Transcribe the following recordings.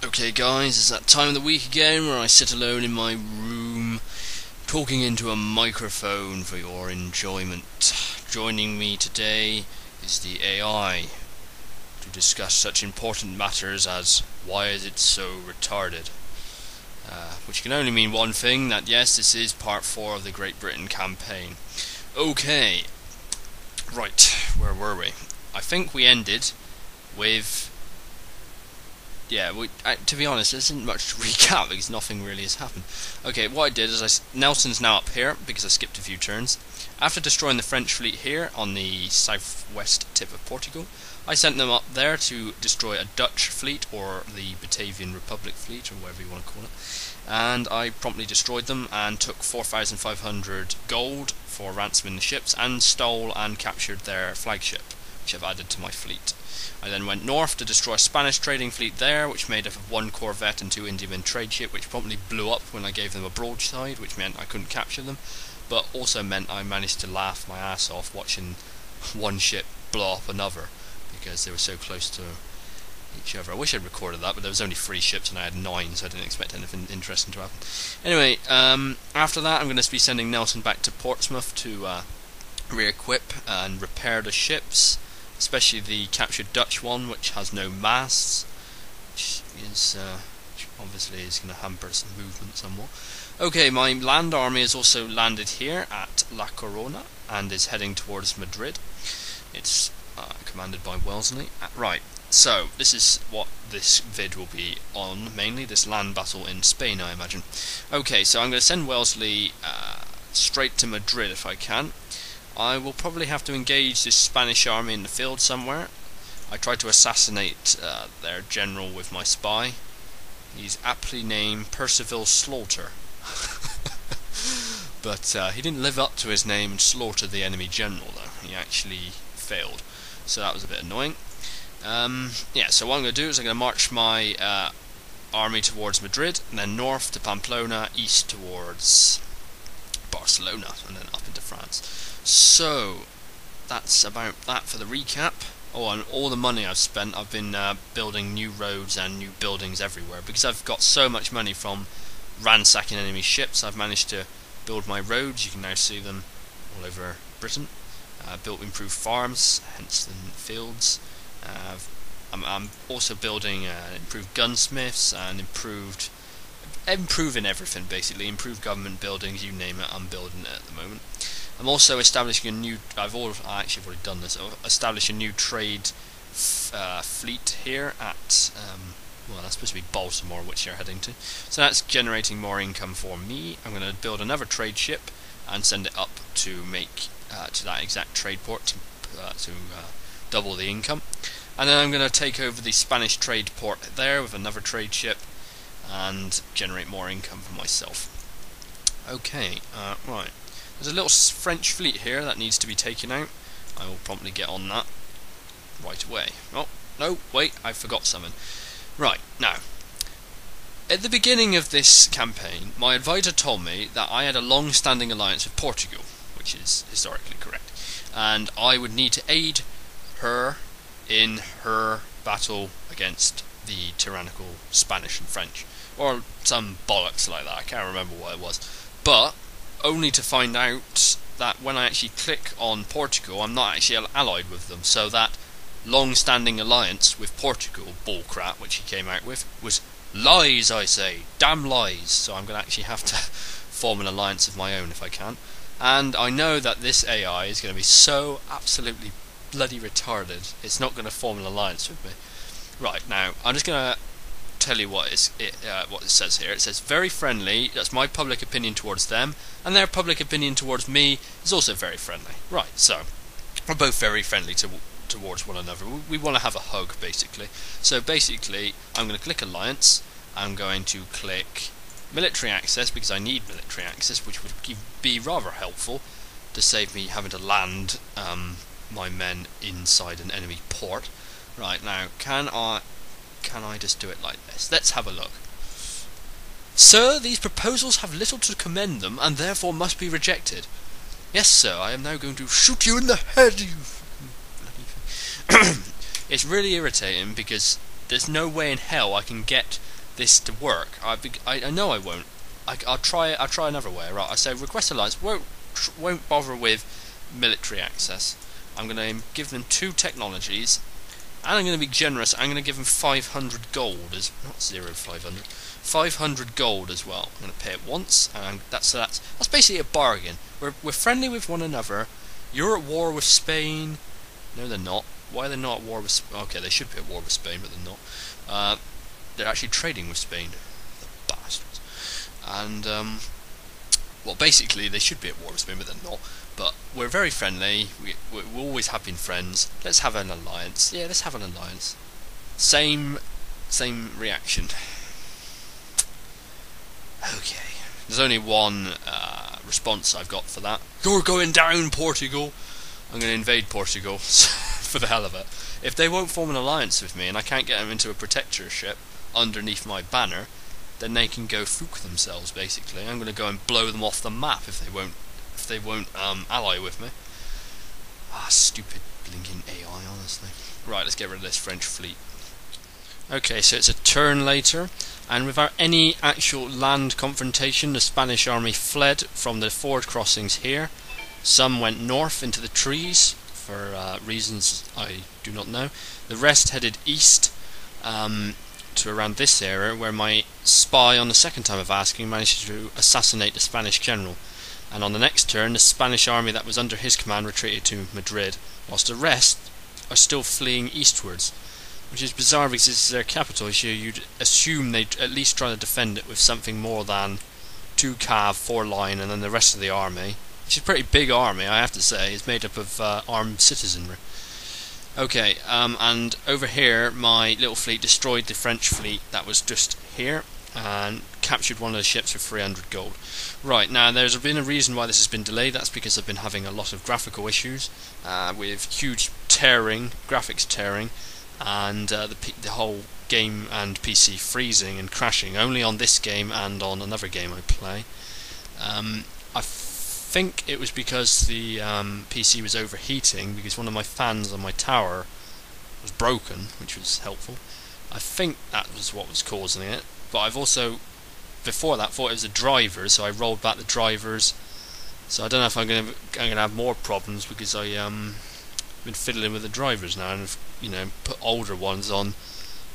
Okay guys, it's that time of the week again where I sit alone in my room talking into a microphone for your enjoyment. Joining me today is the AI to discuss such important matters as why is it so retarded? Which can only mean one thing, that yes, this is part 4 of the Great Britain campaign. Okay, right, where were we? I think we ended with... to be honest, there isn't much to recap because nothing really has happened. Okay, what I did is Nelson's now up here because I skipped a few turns. After destroying the French fleet here on the southwest tip of Portugal, I sent them up there to destroy a Dutch fleet, or the Batavian Republic fleet, or whatever you want to call it. And I promptly destroyed them and took 4,500 gold for ransoming the ships, and stole and captured their flagship, which I've added to my fleet. I then went north to destroy a Spanish trading fleet there, which made up of 1 corvette and 2 Indiaman trade ship, which promptly blew up when I gave them a broadside, which meant I couldn't capture them, but also meant I managed to laugh my ass off watching one ship blow up another, because they were so close to each other. I wish I'd recorded that, but there was only 3 ships and I had 9, so I didn't expect anything interesting to happen. Anyway, after that I'm going to be sending Nelson back to Portsmouth to re-equip and repair the ships, especially the captured Dutch one, which has no masts, which obviously is going to hamper some movement somewhat. Okay, my land army has also landed here at La Corona and is heading towards Madrid. It's commanded by Wellesley. Right, so this is what this vid will be on, mainly this land battle in Spain, I imagine. Okay, so I'm going to send Wellesley straight to Madrid if I can. I will probably have to engage this Spanish army in the field somewhere. I tried to assassinate their general with my spy. He's aptly named Percival Slaughter. But he didn't live up to his name and slaughter the enemy general, though. He actually failed. So that was a bit annoying. So what I'm going to do is I'm going to march my army towards Madrid, and then north to Pamplona, east towards Barcelona, and then up into France. So that's about that for the recap. Oh, and all the money I've spent, I've been building new roads and new buildings everywhere, because I've got so much money from ransacking enemy ships. I've managed to build my roads. You can now see them all over Britain. Built improved farms, hence the fields. I'm also building improved gunsmiths and improving everything, basically. Improved government buildings, you name it, I'm building it at the moment. I'm also establishing a new... I've actually already done this. I'll establish a new trade fleet here at... well, that's supposed to be Baltimore, which you're heading to. So that's generating more income for me. I'm going to build another trade ship and send it up to make to that exact trade port to double the income. And then I'm going to take over the Spanish trade port there with another trade ship and generate more income for myself. Okay, right. There's a little French fleet here that needs to be taken out. I will promptly get on that right away. Oh, no, wait, I forgot something. Right, now, at the beginning of this campaign, my advisor told me that I had a long-standing alliance with Portugal, which is historically correct, and I would need to aid her in her battle against the tyrannical Spanish and French, or some bollocks like that. I can't remember what it was, but only to find out that when I actually click on Portugal, I'm not actually allied with them, so that long-standing alliance with Portugal bullcrap, which he came out with, was lies, I say, damn lies. So I'm going to actually have to form an alliance of my own if I can. And I know that this AI is going to be so absolutely bloody retarded, it's not going to form an alliance with me. Right, now, I'm just going to tell you what it says here. It says, very friendly, that's my public opinion towards them, and their public opinion towards me is also very friendly. Right, so, we're both very friendly towards one another. We want to have a hug, basically. So basically, I'm going to click Alliance, I'm going to click Military Access, because I need military access, which would be rather helpful to save me having to land my men inside an enemy port. Right, now, can I just do it like this? Let's have a look. Sir, these proposals have little to commend them, and therefore must be rejected. Yes, sir, I am now going to shoot you in the head, you bloody thing. It's really irritating, because there's no way in hell I can get this to work, I know I won't. I'll try another way. Right, I say request alliance. Won't bother with military access. I'm going to give them 2 technologies, and I'm going to be generous. I'm going to give them 500 gold, as not 500, 500 gold as well. I'm going to pay it once, and that's basically a bargain. We're friendly with one another. You're at war with Spain. No, they're not. Why are they not at war with Spain? Okay, they should be at war with Spain, but they're not. They're actually trading with Spain. The bastards. And well, basically they should be at war with Spain, but they're not. But we're very friendly. We always have been friends. Let's have an alliance. Yeah, let's have an alliance. Same reaction. Okay. There's only one response I've got for that. You're going down, Portugal. I'm going to invade Portugal for the hell of it. If they won't form an alliance with me and I can't get them into a protectorship underneath my banner, then they can go fook themselves. Basically, I'm going to go and blow them off the map if they won't ally with me. Stupid blinking AI, honestly. Right, let's get rid of this French fleet. Okay, so it's a turn later, and without any actual land confrontation, the Spanish army fled from the ford crossings here. Some went north into the trees for reasons I do not know. The rest headed east to around this area, where my spy, on the second time of asking, managed to assassinate the Spanish general. And on the next turn, the Spanish army that was under his command retreated to Madrid, whilst the rest are still fleeing eastwards. Which is bizarre because this is their capital, so you'd assume they'd at least try to defend it with something more than 2 cav, 4 line, and then the rest of the army. Which is a pretty big army, I have to say. It's made up of armed citizenry. Okay, and over here, my little fleet destroyed the French fleet that was just here, and captured one of the ships for 300 gold. Right, now there's been a reason why this has been delayed. That's because I've been having a lot of graphical issues, with huge graphics tearing, and the whole game and PC freezing and crashing, only on this game and on another game I play. I think it was because the PC was overheating, because one of my fans on my tower was broken, which was helpful. I think that was what was causing it, but I've also, before that, thought it was the drivers, so I rolled back the drivers. So I don't know if I'm going to have more problems, because I been fiddling with the drivers now, and have, put older ones on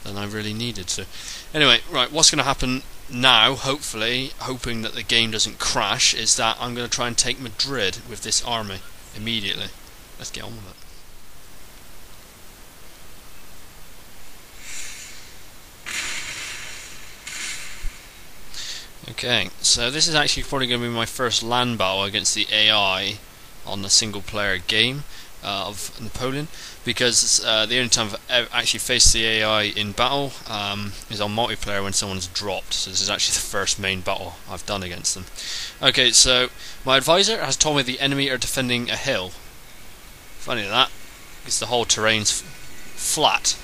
than I really needed to. Anyway, right, what's going to happen now, hopefully, hoping that the game doesn't crash, is that I'm going to try and take Madrid with this army immediately. Let's get on with it. Okay, so this is actually probably going to be my first land battle against the AI on the single player game of Napoleon, because the only time I've actually faced the AI in battle is on multiplayer when someone's dropped, so this is actually the first main battle I've done against them. Okay, so my advisor has told me the enemy are defending a hill. Funny that, because the whole terrain's flat.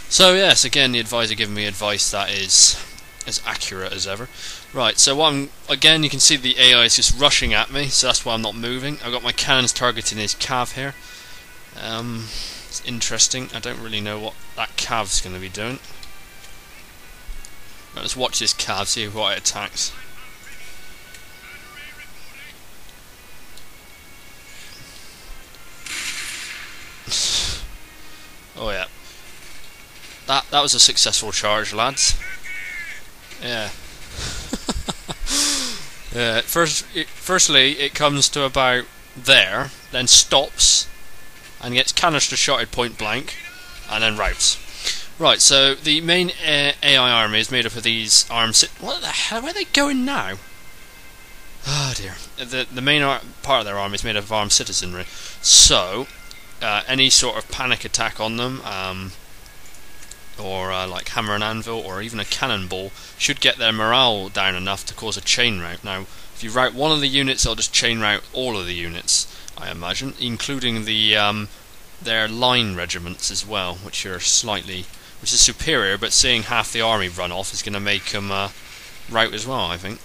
So yes, again the advisor giving me advice that is as accurate as ever. Right, so again you can see the AI is just rushing at me, so that's why I'm not moving. I've got my cannons targeting his cav here. It's interesting. I don't really know what that cav's going to be doing. Right, let's watch this cav, see what it attacks. Oh yeah, that was a successful charge, lads. Yeah. Yeah. Firstly, it comes to about there, then stops, and gets canister shotted point blank, and then routes. Right. So the main AI army is made up of these armed. What the hell? Where are they going now? Oh dear. The main part of their army is made up of armed citizenry. So any sort of panic attack on them, or like hammer and anvil, or even a cannonball, should get their morale down enough to cause a chain rout. Now, if you rout one of the units, it'll just chain rout all of the units, I imagine, including the their line regiments as well, which is superior. But seeing half the army run off is going to make them rout as well, I think.